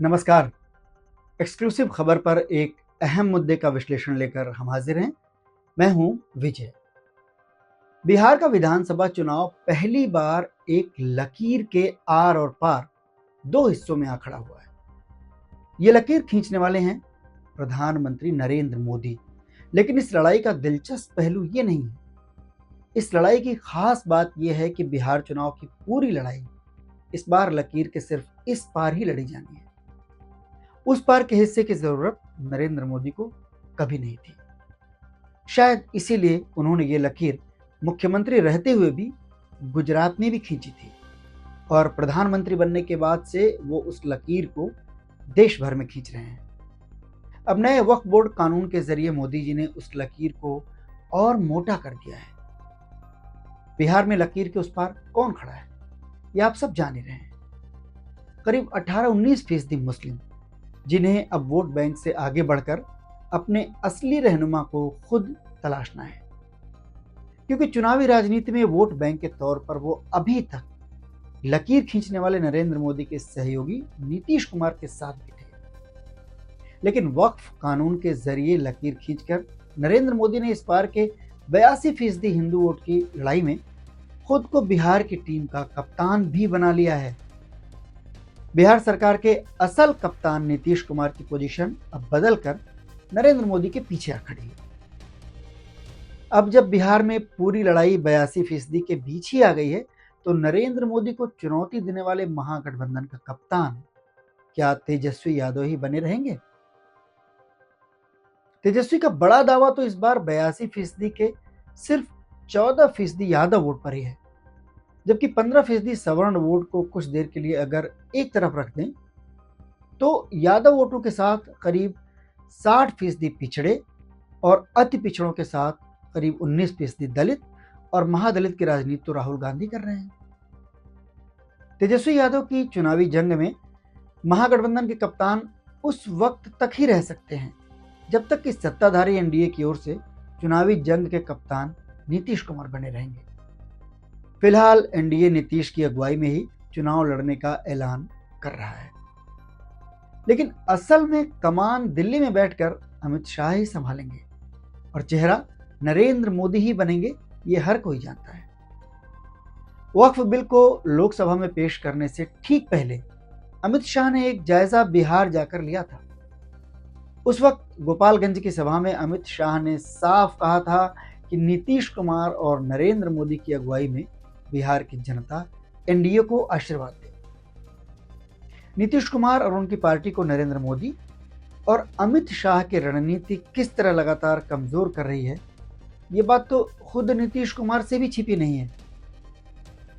नमस्कार। एक्सक्लूसिव खबर पर एक अहम मुद्दे का विश्लेषण लेकर हम हाजिर हैं। मैं हूं विजय। बिहार का विधानसभा चुनाव पहली बार एक लकीर के आर और पार दो हिस्सों में आ खड़ा हुआ है। ये लकीर खींचने वाले हैं प्रधानमंत्री नरेंद्र मोदी। लेकिन इस लड़ाई का दिलचस्प पहलू ये नहीं है। इस लड़ाई की खास बात यह है कि बिहार चुनाव की पूरी लड़ाई इस बार लकीर के सिर्फ इस पार ही लड़ी जानी है। उस पार के हिस्से की जरूरत नरेंद्र मोदी को कभी नहीं थी। शायद इसीलिए उन्होंने ये लकीर मुख्यमंत्री रहते हुए भी गुजरात में भी खींची थी और प्रधानमंत्री बनने के बाद से वो उस लकीर को देश भर में खींच रहे हैं। अब नए वक्फ बोर्ड कानून के जरिए मोदी जी ने उस लकीर को और मोटा कर दिया है। बिहार में लकीर के उस पार कौन खड़ा है, ये आप सब जान ही रहे हैं। करीब 18-19% मुस्लिम, जिन्हें अब वोट बैंक से आगे बढ़कर अपने असली रहनुमा को खुद तलाशना है, क्योंकि चुनावी राजनीति में वोट बैंक के तौर पर वो अभी तक लकीर खींचने वाले नरेंद्र मोदी के सहयोगी नीतीश कुमार के साथ भी थे। लेकिन वक्फ कानून के जरिए लकीर खींचकर नरेंद्र मोदी ने इस बार के 82% हिंदू वोट की लड़ाई में खुद को बिहार की टीम का कप्तान भी बना लिया है। बिहार सरकार के असल कप्तान नीतीश कुमार की पोजीशन अब बदलकर नरेंद्र मोदी के पीछे आ खड़ी है। अब जब बिहार में पूरी लड़ाई 82% के बीच ही आ गई है, तो नरेंद्र मोदी को चुनौती देने वाले महागठबंधन का कप्तान क्या तेजस्वी यादव ही बने रहेंगे? तेजस्वी का बड़ा दावा तो इस बार 82% के सिर्फ 14% यादव वोट पर ही है, जबकि 15% सवर्ण वोट को कुछ देर के लिए अगर एक तरफ रख दें तो यादव वोटों के साथ करीब 60% पिछड़े और अति पिछड़ों के साथ करीब 19% दलित और महादलित की राजनीति तो राहुल गांधी कर रहे हैं। तेजस्वी यादव की चुनावी जंग में महागठबंधन के कप्तान उस वक्त तक ही रह सकते हैं जब तक कि सत्ताधारी एनडीए की ओर से चुनावी जंग के कप्तान नीतीश कुमार बने रहेंगे। फिलहाल एनडीए नीतीश की अगुवाई में ही चुनाव लड़ने का ऐलान कर रहा है, लेकिन असल में कमान दिल्ली में बैठकर अमित शाह ही संभालेंगे और चेहरा नरेंद्र मोदी ही बनेंगे, ये हर कोई जानता है। वक्फ बिल को लोकसभा में पेश करने से ठीक पहले अमित शाह ने एक जायजा बिहार जाकर लिया था। उस वक्त गोपालगंज की सभा में अमित शाह ने साफ कहा था कि नीतीश कुमार और नरेंद्र मोदी की अगुवाई में बिहार की जनता एनडीए को आशीर्वाद दे। नीतीश कुमार और उनकी पार्टी को नरेंद्र मोदी और अमित शाह की रणनीति किस तरह लगातार कमजोर कर रही है, ये बात तो खुद नीतीश कुमार से भी छिपी नहीं है।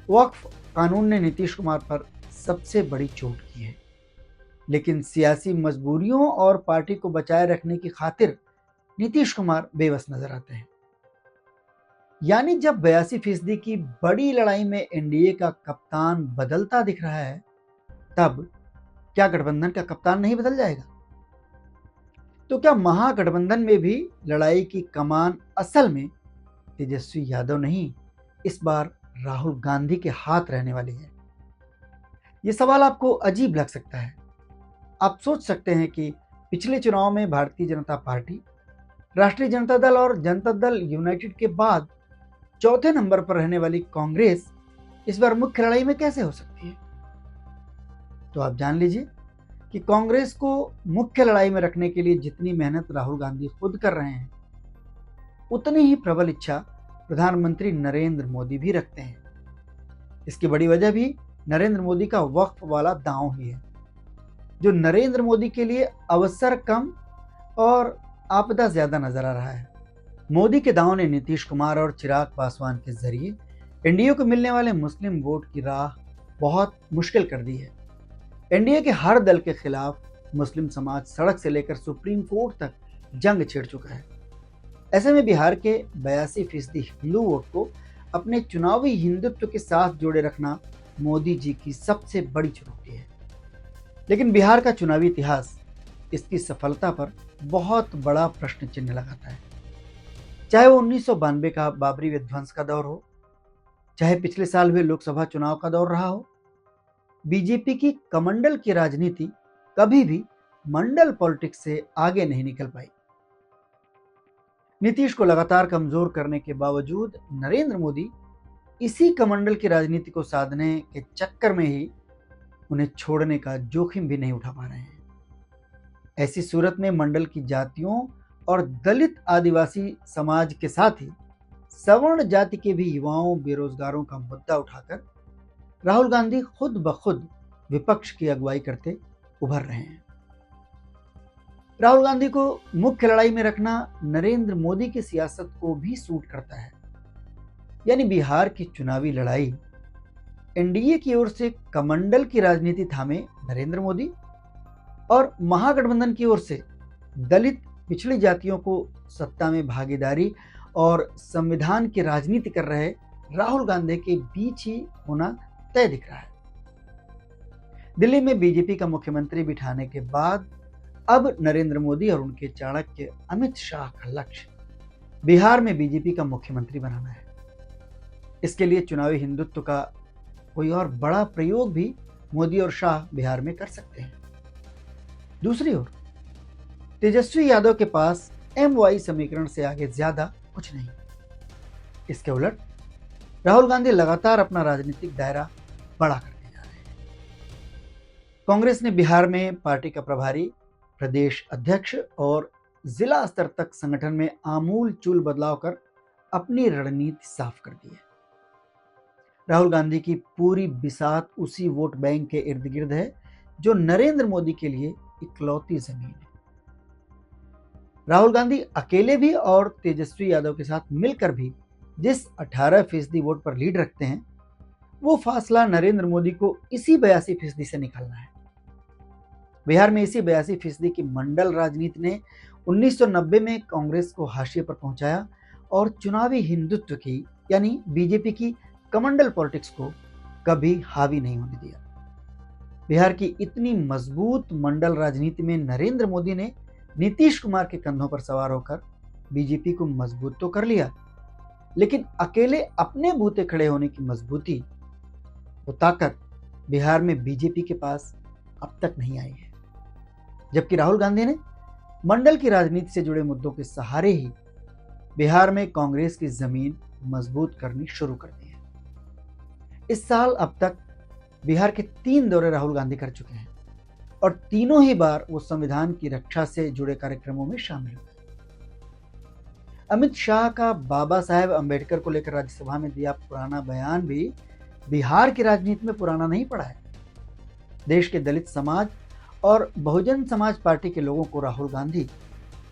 वक्फ कानून ने नीतीश कुमार पर सबसे बड़ी चोट की है, लेकिन सियासी मजबूरियों और पार्टी को बचाए रखने की खातिर नीतीश कुमार बेबस नजर आते हैं। यानी जब 82% की बड़ी लड़ाई में एनडीए का कप्तान बदलता दिख रहा है, तब क्या गठबंधन का कप्तान नहीं बदल जाएगा? तो क्या महागठबंधन में भी लड़ाई की कमान असल में तेजस्वी यादव नहीं, इस बार राहुल गांधी के हाथ रहने वाली है? ये सवाल आपको अजीब लग सकता है। आप सोच सकते हैं कि पिछले चुनाव में भारतीय जनता पार्टी, राष्ट्रीय जनता दल और जनता दल यूनाइटेड के बाद चौथे नंबर पर रहने वाली कांग्रेस इस बार मुख्य लड़ाई में कैसे हो सकती है? तो आप जान लीजिए कि कांग्रेस को मुख्य लड़ाई में रखने के लिए जितनी मेहनत राहुल गांधी खुद कर रहे हैं, उतनी ही प्रबल इच्छा प्रधानमंत्री नरेंद्र मोदी भी रखते हैं। इसकी बड़ी वजह भी नरेंद्र मोदी का वक्फ वाला दांव ही है, जो नरेंद्र मोदी के लिए अवसर कम और आपदा ज्यादा नजर आ रहा है। मोदी के दांव ने नीतीश कुमार और चिराग पासवान के जरिए एनडीए को मिलने वाले मुस्लिम वोट की राह बहुत मुश्किल कर दी है। एनडीए के हर दल के खिलाफ मुस्लिम समाज सड़क से लेकर सुप्रीम कोर्ट तक जंग छेड़ चुका है। ऐसे में बिहार के 82% हिंदू वोट को अपने चुनावी हिंदुत्व के साथ जोड़े रखना मोदी जी की सबसे बड़ी चुनौती है। लेकिन बिहार का चुनावी इतिहास इसकी सफलता पर बहुत बड़ा प्रश्न चिन्ह लगाता है। चाहे वो 1992 का बाबरी विध्वंस का दौर हो, चाहे पिछले साल हुए लोकसभा चुनाव का दौर रहा हो, बीजेपी की कमंडल की राजनीति कभी भी मंडल पॉलिटिक्स से आगे नहीं निकल पाई। नीतीश को लगातार कमजोर करने के बावजूद नरेंद्र मोदी इसी कमंडल की राजनीति को साधने के चक्कर में ही उन्हें छोड़ने का जोखिम भी नहीं उठा पा रहे हैं। ऐसी सूरत में मंडल की जातियों और दलित आदिवासी समाज के साथ ही सवर्ण जाति के भी युवाओं बेरोजगारों का मुद्दा उठाकर राहुल गांधी खुद ब खुद विपक्ष की अगुवाई करते उभर रहे हैं। राहुल गांधी को मुख्य लड़ाई में रखना नरेंद्र मोदी की सियासत को भी सूट करता है। यानी बिहार की चुनावी लड़ाई एनडीए की ओर से कमंडल की राजनीति थामे नरेंद्र मोदी और महागठबंधन की ओर से दलित पिछड़ी जातियों को सत्ता में भागीदारी और संविधान की राजनीति कर रहे राहुल गांधी के बीच ही होना तय दिख रहा है। दिल्ली में बीजेपी का मुख्यमंत्री बिठाने के बाद अब नरेंद्र मोदी और उनके चाणक्य अमित शाह का लक्ष्य बिहार में बीजेपी का मुख्यमंत्री बनाना है। इसके लिए चुनावी हिंदुत्व का कोई और बड़ा प्रयोग भी मोदी और शाह बिहार में कर सकते हैं। दूसरी ओर तेजस्वी यादव के पास MY समीकरण से आगे ज्यादा कुछ नहीं। इसके उलट राहुल गांधी लगातार अपना राजनीतिक दायरा बड़ा करते जा रहे हैं। कांग्रेस ने बिहार में पार्टी का प्रभारी, प्रदेश अध्यक्ष और जिला स्तर तक संगठन में आमूल चूल बदलाव कर अपनी रणनीति साफ कर दी है। राहुल गांधी की पूरी बिसात उसी वोट बैंक के इर्द गिर्द है जो नरेंद्र मोदी के लिए इकलौती जमीन है। राहुल गांधी अकेले भी और तेजस्वी यादव के साथ मिलकर भी जिस 18% वोट पर लीड रखते हैं, वो फासला नरेंद्र मोदी को इसी 82% से निकालना है। बिहार में इसी 82% की मंडल राजनीति ने 1990 में कांग्रेस को हाशिए पर पहुंचाया और चुनावी हिंदुत्व की यानी बीजेपी की कमंडल पॉलिटिक्स को कभी हावी नहीं होने दिया। बिहार की इतनी मजबूत मंडल राजनीति में नरेंद्र मोदी ने नीतीश कुमार के कंधों पर सवार होकर बीजेपी को मजबूत तो कर लिया, लेकिन अकेले अपने बूते खड़े होने की मजबूती, वो ताकत बिहार में बीजेपी के पास अब तक नहीं आई है। जबकि राहुल गांधी ने मंडल की राजनीति से जुड़े मुद्दों के सहारे ही बिहार में कांग्रेस की जमीन मजबूत करनी शुरू कर दी है। इस साल अब तक बिहार के 3 दौरे राहुल गांधी कर चुके हैं और तीनों ही बार वो संविधान की रक्षा से जुड़े कार्यक्रमों में शामिल हुए। अमित शाह का बाबा साहेब अंबेडकर को लेकर राज्यसभा में दिया पुराना बयान भी बिहार की राजनीति में पुराना नहीं पड़ा है। देश के दलित समाज और बहुजन समाज पार्टी के लोगों को राहुल गांधी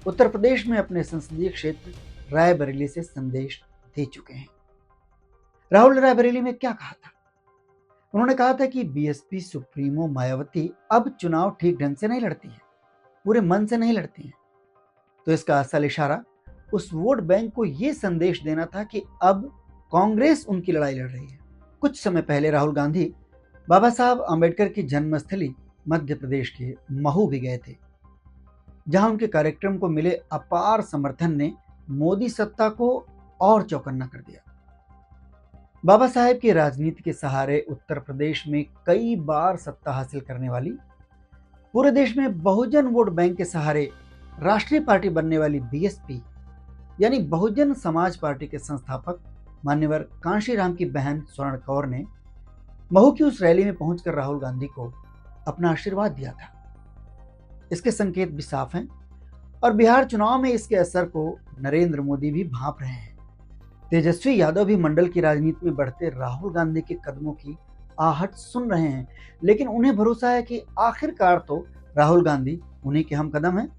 उत्तर प्रदेश में अपने संसदीय क्षेत्र रायबरेली से संदेश दे चुके हैं। राहुल ने रायबरेली में क्या कहा था? उन्होंने कहा था कि बीएसपी सुप्रीमो मायावती अब चुनाव ठीक ढंग से नहीं लड़ती है, पूरे मन से नहीं लड़ती है। तो इसका असल इशारा उस वोट बैंक को यह संदेश देना था कि अब कांग्रेस उनकी लड़ाई लड़ रही है। कुछ समय पहले राहुल गांधी बाबा साहब अंबेडकर की जन्मस्थली मध्य प्रदेश के महू भी गए थे, जहां उनके कार्यक्रम को मिले अपार समर्थन ने मोदी सत्ता को और चौकन्ना कर दिया। बाबा साहेब की राजनीति के सहारे उत्तर प्रदेश में कई बार सत्ता हासिल करने वाली, पूरे देश में बहुजन वोट बैंक के सहारे राष्ट्रीय पार्टी बनने वाली बीएसपी यानी बहुजन समाज पार्टी के संस्थापक मान्यवर कांशीराम की बहन स्वर्ण कौर ने महू की उस रैली में पहुंचकर राहुल गांधी को अपना आशीर्वाद दिया था। इसके संकेत भी साफ हैं और बिहार चुनाव में इसके असर को नरेंद्र मोदी भी भांप रहे हैं। तेजस्वी यादव भी मंडल की राजनीति में बढ़ते राहुल गांधी के कदमों की आहट सुन रहे हैं, लेकिन उन्हें भरोसा है कि आखिरकार तो राहुल गांधी उन्हीं के हम कदम हैं।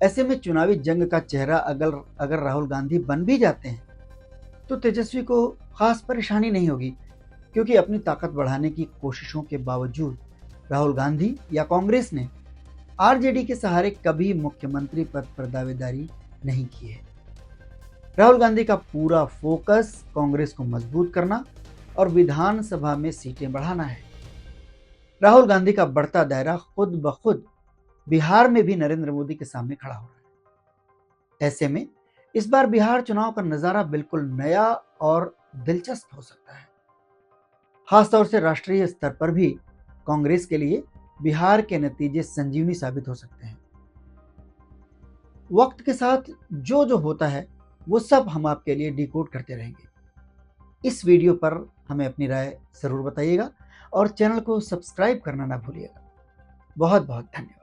ऐसे में चुनावी जंग का चेहरा अगर राहुल गांधी बन भी जाते हैं तो तेजस्वी को खास परेशानी नहीं होगी, क्योंकि अपनी ताकत बढ़ाने की कोशिशों के बावजूद राहुल गांधी या कांग्रेस ने आरजेडी के सहारे कभी मुख्यमंत्री पद पर दावेदारी नहीं की है। राहुल गांधी का पूरा फोकस कांग्रेस को मजबूत करना और विधानसभा में सीटें बढ़ाना है। राहुल गांधी का बढ़ता दायरा खुद ब खुद बिहार में भी नरेंद्र मोदी के सामने खड़ा हो रहा है। ऐसे में इस बार बिहार चुनाव का नजारा बिल्कुल नया और दिलचस्प हो सकता है। खासतौर से राष्ट्रीय स्तर पर भी कांग्रेस के लिए बिहार के नतीजे संजीवनी साबित हो सकते हैं। वक्त के साथ जो जो होता है वो सब हम आपके लिए डिकोड करते रहेंगे। इस वीडियो पर हमें अपनी राय ज़रूर बताइएगा और चैनल को सब्सक्राइब करना ना भूलिएगा। बहुत बहुत धन्यवाद।